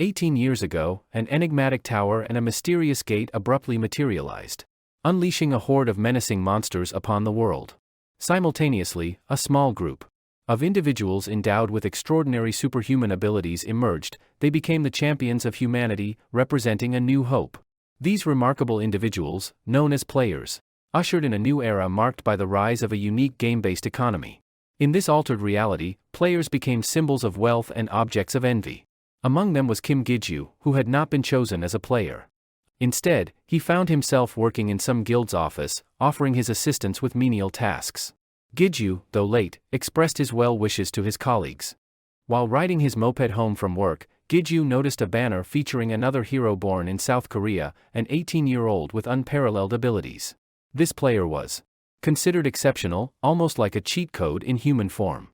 18 years ago, an enigmatic tower and a mysterious gate abruptly materialized, unleashing a horde of menacing monsters upon the world. Simultaneously, a small group of individuals endowed with extraordinary superhuman abilities emerged. They became the champions of humanity, representing a new hope. These remarkable individuals, known as players, ushered in a new era marked by the rise of a unique game-based economy. In this altered reality, players became symbols of wealth and objects of envy. Among them was Kim Gigyu, who had not been chosen as a player. Instead, he found himself working in some guild's office, offering his assistance with menial tasks. Gigyu, though late, expressed his well wishes to his colleagues. While riding his moped home from work, Gigyu noticed a banner featuring another hero born in South Korea, an 18-year-old with unparalleled abilities. This player was considered exceptional, almost like a cheat code in human form.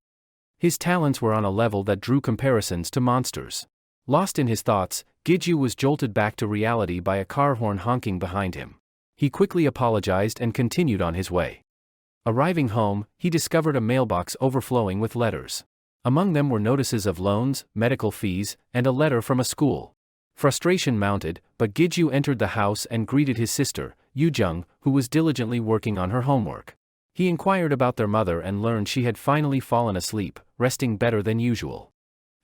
His talents were on a level that drew comparisons to monsters. Lost in his thoughts, Gigyu was jolted back to reality by a car horn honking behind him. He quickly apologized and continued on his way. Arriving home, he discovered a mailbox overflowing with letters. Among them were notices of loans, medical fees, and a letter from a school. Frustration mounted, but Gigyu entered the house and greeted his sister, Yoo-jung, who was diligently working on her homework. He inquired about their mother and learned she had finally fallen asleep, resting better than usual.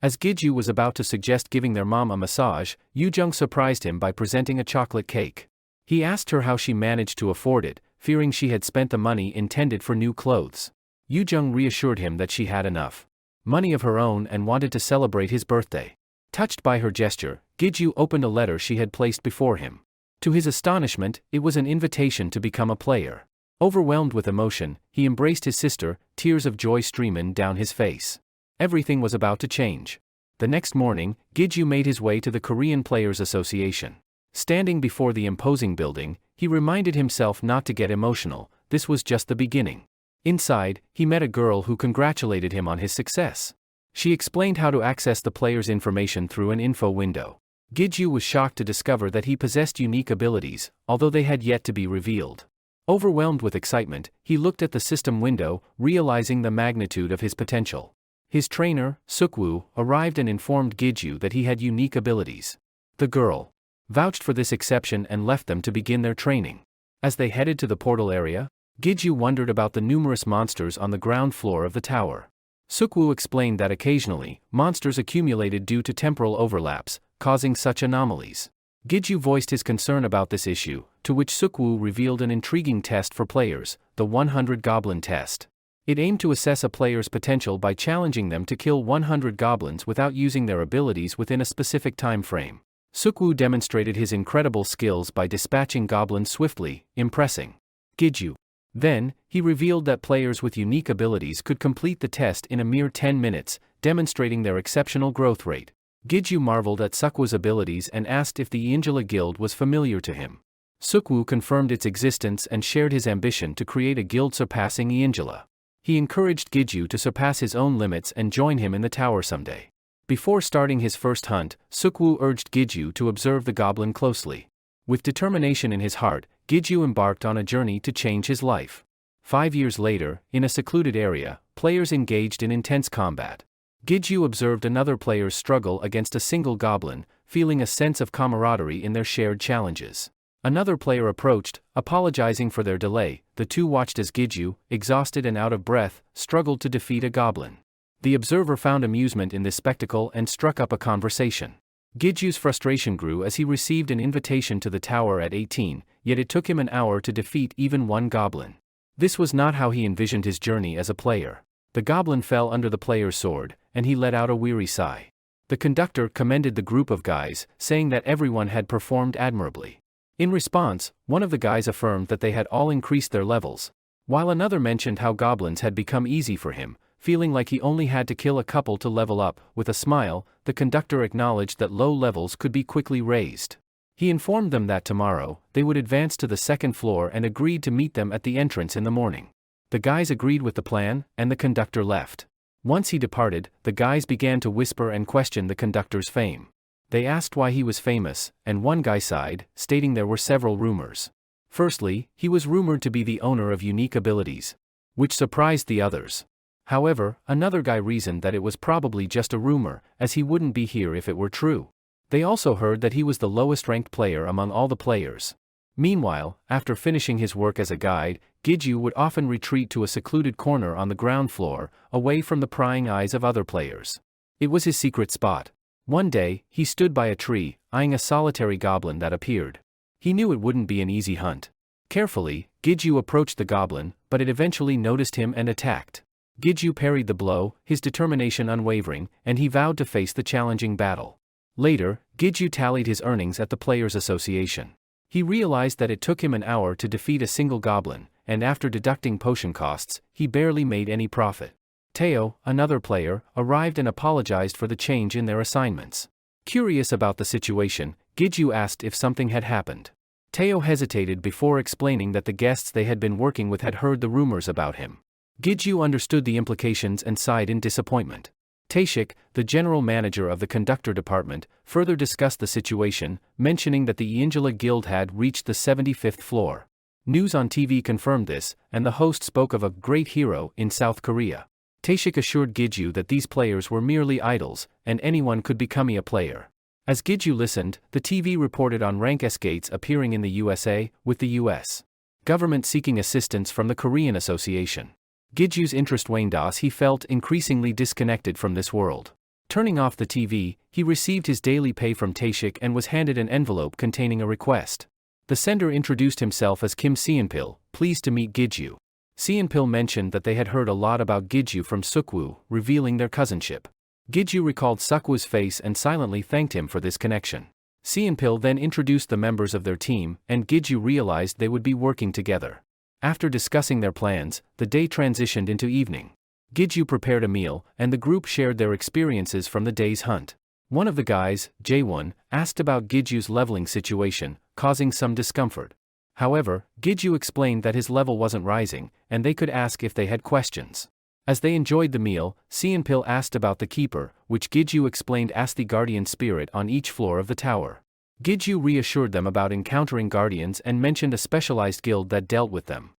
As Gigyu was about to suggest giving their mom a massage, Yoo-jung surprised him by presenting a chocolate cake. He asked her how she managed to afford it, fearing she had spent the money intended for new clothes. Yoo-jung reassured him that she had enough money of her own and wanted to celebrate his birthday. Touched by her gesture, Gigyu opened a letter she had placed before him. To his astonishment, it was an invitation to become a player. Overwhelmed with emotion, he embraced his sister, tears of joy streaming down his face. Everything was about to change. The next morning, Gigyu made his way to the Korean Players Association. Standing before the imposing building, he reminded himself not to get emotional. This was just the beginning. Inside, he met a girl who congratulated him on his success. She explained how to access the player's information through an info window. Gigyu was shocked to discover that he possessed unique abilities, although they had yet to be revealed. Overwhelmed with excitement, he looked at the system window, realizing the magnitude of his potential. His trainer, Sukwu, arrived and informed Gigyu that he had unique abilities. The girl vouched for this exception and left them to begin their training. As they headed to the portal area, Gigyu wondered about the numerous monsters on the ground floor of the tower. Sukwu explained that occasionally, monsters accumulated due to temporal overlaps, causing such anomalies. Gigyu voiced his concern about this issue, to which Sukwu revealed an intriguing test for players, the 100 Goblin test. It aimed to assess a player's potential by challenging them to kill 100 goblins without using their abilities within a specific time frame. Sukwu demonstrated his incredible skills by dispatching goblins swiftly, impressing Gigyu. Then, he revealed that players with unique abilities could complete the test in a mere 10 minutes, demonstrating their exceptional growth rate. Gigyu marveled at Sukwu's abilities and asked if the Angela Guild was familiar to him. Sukwu confirmed its existence and shared his ambition to create a guild surpassing Angela. He encouraged Gigyu to surpass his own limits and join him in the tower someday. Before starting his first hunt, Sukwu urged Gigyu to observe the goblin closely. With determination in his heart, Gigyu embarked on a journey to change his life. 5 years later, in a secluded area, players engaged in intense combat. Gigyu observed another player's struggle against a single goblin, feeling a sense of camaraderie in their shared challenges. Another player approached, apologizing for their delay. The two watched as Gigyu, exhausted and out of breath, struggled to defeat a goblin. The observer found amusement in this spectacle and struck up a conversation. Gigyu's frustration grew as he received an invitation to the tower at 18, yet it took him an hour to defeat even one goblin. This was not how he envisioned his journey as a player. The goblin fell under the player's sword, and he let out a weary sigh. The conductor commended the group of guys, saying that everyone had performed admirably. In response, one of the guys affirmed that they had all increased their levels, while another mentioned how goblins had become easy for him, feeling like he only had to kill a couple to level up. With a smile, the conductor acknowledged that low levels could be quickly raised. He informed them that tomorrow, they would advance to the second floor and agreed to meet them at the entrance in the morning. The guys agreed with the plan, and the conductor left. Once he departed, the guys began to whisper and question the conductor's fame. They asked why he was famous, and one guy sighed, stating there were several rumors. Firstly, he was rumored to be the owner of unique abilities, which surprised the others. However, another guy reasoned that it was probably just a rumor, as he wouldn't be here if it were true. They also heard that he was the lowest-ranked player among all the players. Meanwhile, after finishing his work as a guide, Gigyu would often retreat to a secluded corner on the ground floor, away from the prying eyes of other players. It was his secret spot. One day, he stood by a tree, eyeing a solitary goblin that appeared. He knew it wouldn't be an easy hunt. Carefully, Gigyu approached the goblin, but it eventually noticed him and attacked. Gigyu parried the blow, his determination unwavering, and he vowed to face the challenging battle. Later, Gigyu tallied his earnings at the Players' Association. He realized that it took him an hour to defeat a single goblin, and after deducting potion costs, he barely made any profit. Teo, another player, arrived and apologized for the change in their assignments. Curious about the situation, Gigyu asked if something had happened. Teo hesitated before explaining that the guests they had been working with had heard the rumors about him. Gigyu understood the implications and sighed in disappointment. Taeshik, the general manager of the conductor department, further discussed the situation, mentioning that the Yinjala Guild had reached the 75th floor. News on TV confirmed this, and the host spoke of a great hero in South Korea. Taeshik assured Gigyu that these players were merely idols, and anyone could become a player. As Gigyu listened, the TV reported on rank S-gates appearing in the USA, with the US government seeking assistance from the Korean Association. Gigyu's interest waned as he felt increasingly disconnected from this world. Turning off the TV, he received his daily pay from Taeshik and was handed an envelope containing a request. The sender introduced himself as Kim Seonpil, pleased to meet Gigyu. Seonpil mentioned that they had heard a lot about Gigyu from Sukwu, revealing their cousinship. Gigyu recalled Sukwu's face and silently thanked him for this connection. Seonpil then introduced the members of their team, and Gigyu realized they would be working together. After discussing their plans, the day transitioned into evening. Gigyu prepared a meal, and the group shared their experiences from the day's hunt. One of the guys, Jaewon, asked about Gigyu's leveling situation, causing some discomfort. However, Gigyu explained that his level wasn't rising, and they could ask if they had questions. As they enjoyed the meal, Seonpil asked about the keeper, which Gigyu explained as the guardian spirit on each floor of the tower. Gigyu reassured them about encountering guardians and mentioned a specialized guild that dealt with them.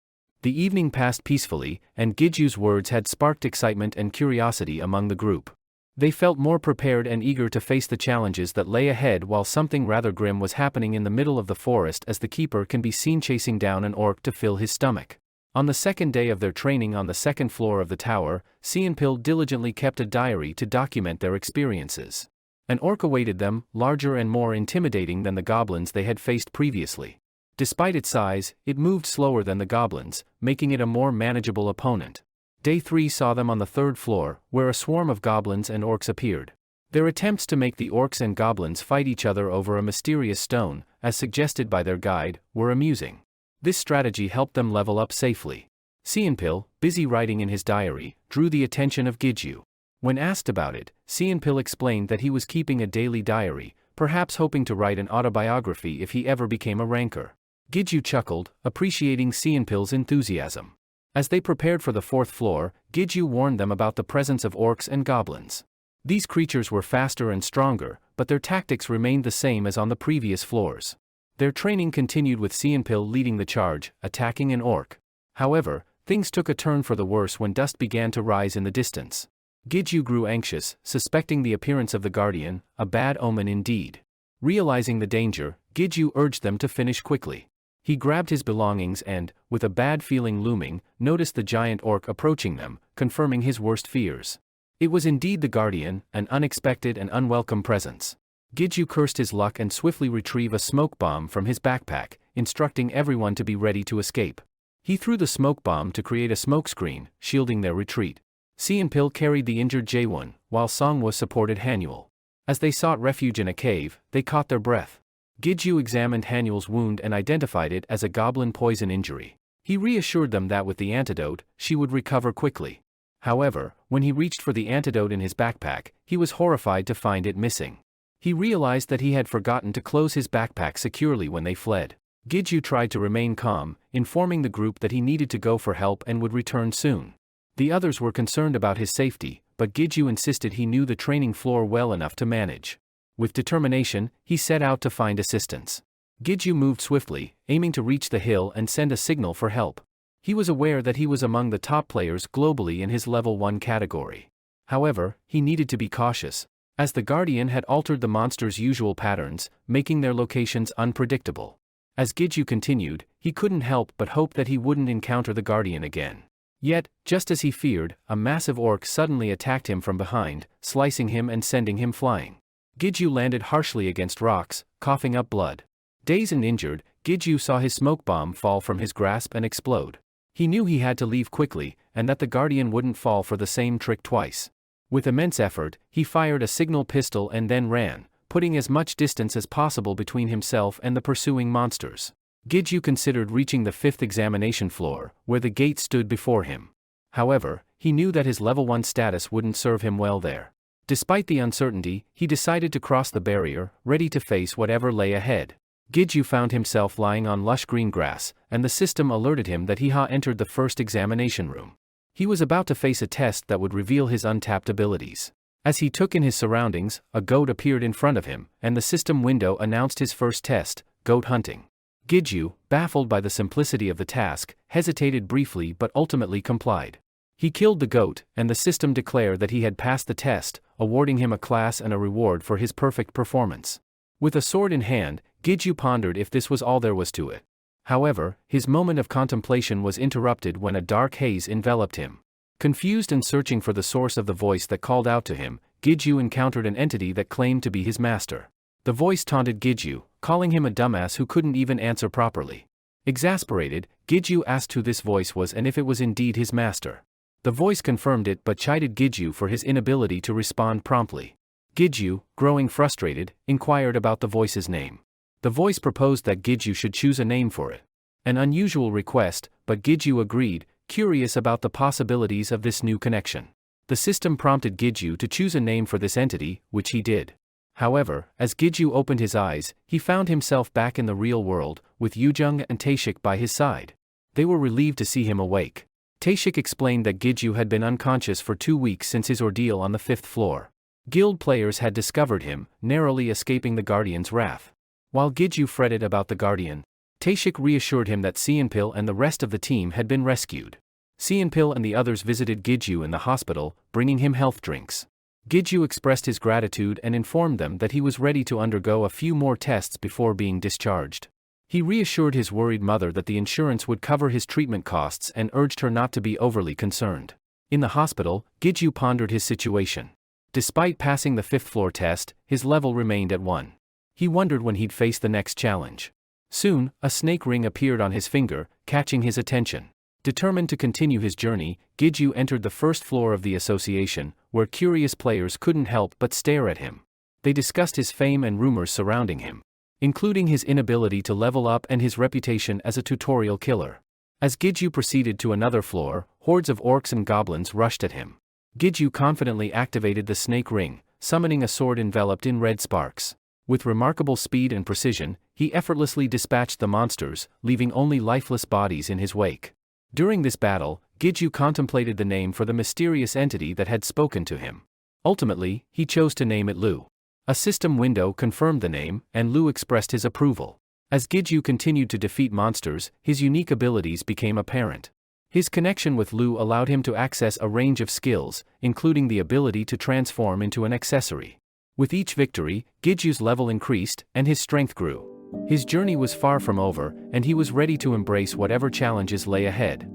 The evening passed peacefully, and Gigyu's words had sparked excitement and curiosity among the group. They felt more prepared and eager to face the challenges that lay ahead while something rather grim was happening in the middle of the forest as the keeper can be seen chasing down an orc to fill his stomach. On the second day of their training on the second floor of the tower, Seonpil diligently kept a diary to document their experiences. An orc awaited them, larger and more intimidating than the goblins they had faced previously. Despite its size, it moved slower than the goblins, making it a more manageable opponent. Day 3 saw them on the third floor, where a swarm of goblins and orcs appeared. Their attempts to make the orcs and goblins fight each other over a mysterious stone, as suggested by their guide, were amusing. This strategy helped them level up safely. Seonpil, busy writing in his diary, drew the attention of Gigyu. When asked about it, Seonpil explained that he was keeping a daily diary, perhaps hoping to write an autobiography if he ever became a ranker. Gigyu chuckled, appreciating Seonpil's enthusiasm. As they prepared for the fourth floor, Gigyu warned them about the presence of orcs and goblins. These creatures were faster and stronger, but their tactics remained the same as on the previous floors. Their training continued with Seonpil leading the charge, attacking an orc. However, things took a turn for the worse when dust began to rise in the distance. Gigyu grew anxious, suspecting the appearance of the guardian, a bad omen indeed. Realizing the danger, Gigyu urged them to finish quickly. He grabbed his belongings and, with a bad feeling looming, noticed the giant orc approaching them, confirming his worst fears. It was indeed the guardian, an unexpected and unwelcome presence. Gigyu cursed his luck and swiftly retrieved a smoke bomb from his backpack, instructing everyone to be ready to escape. He threw the smoke bomb to create a smokescreen, shielding their retreat. Seonpil carried the injured Jaewon, while Songwa supported Hanyul. As they sought refuge in a cave, they caught their breath. Gigyu examined Hanyul's wound and identified it as a goblin poison injury. He reassured them that with the antidote, she would recover quickly. However, when he reached for the antidote in his backpack, he was horrified to find it missing. He realized that he had forgotten to close his backpack securely when they fled. Gigyu tried to remain calm, informing the group that he needed to go for help and would return soon. The others were concerned about his safety, but Gigyu insisted he knew the training floor well enough to manage. With determination, he set out to find assistance. Gigyu moved swiftly, aiming to reach the hill and send a signal for help. He was aware that he was among the top players globally in his level 1 category. However, he needed to be cautious. as the Guardian had altered the monsters' usual patterns, making their locations unpredictable. As Gigyu continued, he couldn't help but hope that he wouldn't encounter the Guardian again. Yet, just as he feared, a massive orc suddenly attacked him from behind, slicing him and sending him flying. Gigyu landed harshly against rocks, coughing up blood. Dazed and injured, Gigyu saw his smoke bomb fall from his grasp and explode. He knew he had to leave quickly, and that the Guardian wouldn't fall for the same trick twice. With immense effort, he fired a signal pistol and then ran, putting as much distance as possible between himself and the pursuing monsters. Gigyu considered reaching the 5th examination floor, where the gate stood before him. However, he knew that his level 1 status wouldn't serve him well there. Despite the uncertainty, he decided to cross the barrier, ready to face whatever lay ahead. Gigyu found himself lying on lush green grass, and the system alerted him that he had entered the 1st examination room. He was about to face a test that would reveal his untapped abilities. As he took in his surroundings, a goat appeared in front of him, and the system window announced his first test, goat hunting. Gigyu, baffled by the simplicity of the task, hesitated briefly but ultimately complied. He killed the goat, and the system declared that he had passed the test, awarding him a class and a reward for his perfect performance. With a sword in hand, Gigyu pondered if this was all there was to it. However, his moment of contemplation was interrupted when a dark haze enveloped him. Confused and searching for the source of the voice that called out to him, Gigyu encountered an entity that claimed to be his master. The voice taunted Gigyu, calling him a dumbass who couldn't even answer properly. Exasperated, Gigyu asked who this voice was and if it was indeed his master. The voice confirmed it but chided Gigyu for his inability to respond promptly. Gigyu, growing frustrated, inquired about the voice's name. The voice proposed that Gigyu should choose a name for it. An unusual request, but Gigyu agreed, curious about the possibilities of this new connection. The system prompted Gigyu to choose a name for this entity, which he did. However, as Gigyu opened his eyes, he found himself back in the real world, with Yujung and Taeshik by his side. They were relieved to see him awake. Taeshik explained that Gigyu had been unconscious for 2 weeks since his ordeal on the 5th floor. Guild players had discovered him, narrowly escaping the Guardian's wrath. While Gigyu fretted about the Guardian, Taeshik reassured him that Seonpil and the rest of the team had been rescued. Seonpil and the others visited Gigyu in the hospital, bringing him health drinks. Gigyu expressed his gratitude and informed them that he was ready to undergo a few more tests before being discharged. He reassured his worried mother that the insurance would cover his treatment costs and urged her not to be overly concerned. In the hospital, Gigyu pondered his situation. Despite passing the 5th floor test, his level remained at 1. He wondered when he'd face the next challenge. Soon, a snake ring appeared on his finger, catching his attention. Determined to continue his journey, Gigyu entered the 1st floor of the association, where curious players couldn't help but stare at him. They discussed his fame and rumors surrounding him, including his inability to level up and his reputation as a tutorial killer. As Gigyu proceeded to another floor, hordes of orcs and goblins rushed at him. Gigyu confidently activated the snake ring, summoning a sword enveloped in red sparks. With remarkable speed and precision, he effortlessly dispatched the monsters, leaving only lifeless bodies in his wake. During this battle, Gigyu contemplated the name for the mysterious entity that had spoken to him. Ultimately, he chose to name it Lu. A system window confirmed the name, and Lu expressed his approval. As Gigyu continued to defeat monsters, his unique abilities became apparent. His connection with Lu allowed him to access a range of skills, including the ability to transform into an accessory. With each victory, Gigyu's level increased, and his strength grew. His journey was far from over, and he was ready to embrace whatever challenges lay ahead.